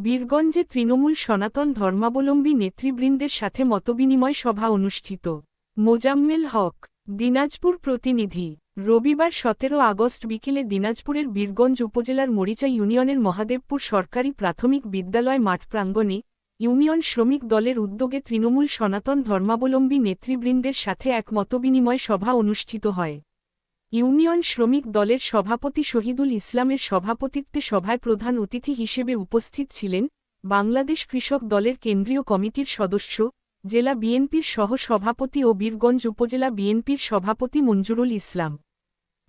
বীরগঞ্জে তৃণমূল সনাতন ধর্মাবলম্বী নেতৃবৃন্দের সাথে মতবিনিময় সভা অনুষ্ঠিত। মোজাম্মেল হক, দিনাজপুর প্রতিনিধি। রবিবার ১৭ আগস্ট বিকেলে দিনাজপুরের বীরগঞ্জ উপজেলার মরিচা ইউনিয়নের মহাদেবপুর সরকারি প্রাথমিক বিদ্যালয় মাঠ প্রাঙ্গণে ইউনিয়ন শ্রমিক দলের উদ্যোগে তৃণমূল সনাতন ধর্মাবলম্বী নেতৃবৃন্দের সাথে এক মতবিনিময় সভা অনুষ্ঠিত হয়। ইউনিয়ন শ্রমিক দলের সভাপতি শহীদুল ইসলামের সভাপতিত্বে সভায় প্রধান অতিথি হিসেবে উপস্থিত ছিলেন বাংলাদেশ কৃষক দলের কেন্দ্রীয় কমিটির সদস্য, জেলা বিএনপির সহ-সভাপতি ও বীরগঞ্জ উপজেলা বিএনপির সভাপতি মঞ্জুরুল ইসলাম।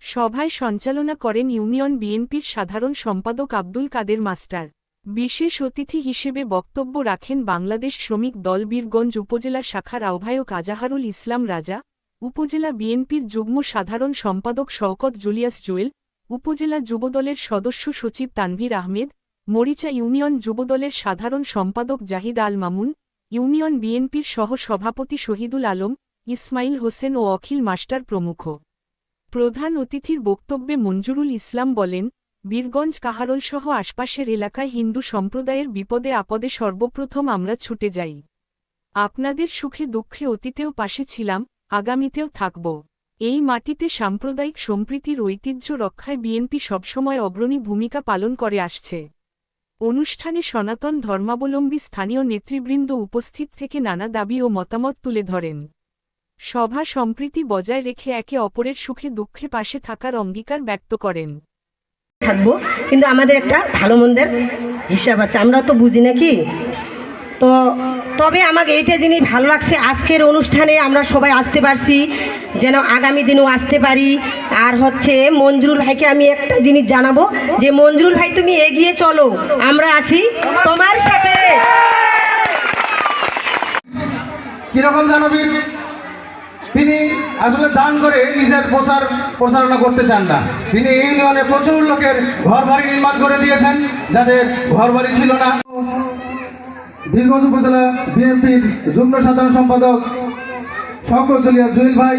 সভায় সঞ্চালনা করেন ইউনিয়ন বিএনপির সাধারণ সম্পাদক আব্দুল কাদের মাস্টার। বিশেষ অতিথি হিসেবে বক্তব্য রাখেন বাংলাদেশ শ্রমিক দল বীরগঞ্জ উপজেলা শাখার আহ্বায়ক আজাহারুল ইসলাম রাজা, উপজেলা বিএনপির যুগ্ম সাধারণ সম্পাদক শওকত জুলিয়াস জুয়েল, উপজেলা যুবদলের সদস্য সচিব তানভীর আহমেদ, মরিচা ইউনিয়ন যুবদলের সাধারণ সম্পাদক জাহিদ আল মামুন, ইউনিয়ন বিএনপির সহ-সভাপতি শহীদুল আলম, ইসমাইল হোসেন ও অখিল মাস্টার প্রমুখ। প্রধান অতিথির বক্তব্যে মঞ্জুরুল ইসলাম বলেন, বীরগঞ্জ কাহারোলসহ আশপাশের এলাকায় হিন্দু সম্প্রদায়ের বিপদে আপদে সর্বপ্রথম আমরা ছুটে যাই। আপনাদের সুখে দুঃখে অতীতেও পাশে ছিলাম, আগামীতেও থাকব। এই মাটিতে সাম্প্রদায়িক সম্প্রীতির ঐতিহ্য রক্ষায় বিএনপি সবসময় অগ্রণী ভূমিকা পালন করে আসছে। অনুষ্ঠানে সনাতন ধর্মাবলম্বী স্থানীয় নেতৃবৃন্দ উপস্থিত থেকে নানা দাবি ও মতামত তুলে ধরেন। সভা সম্প্রীতি বজায় রেখে একে অপরের সুখে দুঃখে পাশে থাকার অঙ্গীকার ব্যক্ত করেন। থাকবো, কিন্তু আমাদের একটা ভালো মন্দের হিসাব আছে, আমরা তো বুঝি নাকি। তো তবে আমাকে এইটা জিনিস ভালো লাগছে, আজকের অনুষ্ঠানে আমরা সবাই আসতে পারছি, যেন আগামী দিনেও আসতে পারি। আর হচ্ছে মঞ্জুরুল ভাইকে আমি একটা জিনিস জানাবো, যে মঞ্জুরুল ভাই তুমি এগিয়ে চলো, আমরা আছি তোমার সাথে। কিরকম জানাবি, তিনি আসলে দান করে নিজের প্রচারণা করতে চান না। তিনি ইউনিয়নে প্রচুর লোকের ঘর বাড়ি নির্মাণ করে দিয়েছেন, যাদের ঘর বাড়ি ছিল না। বীরগঞ্জ উপজেলা বিএনপির যুগ্ম সাধারণ সম্পাদক শওকত জুলিয়াস জুয়েল ভাই।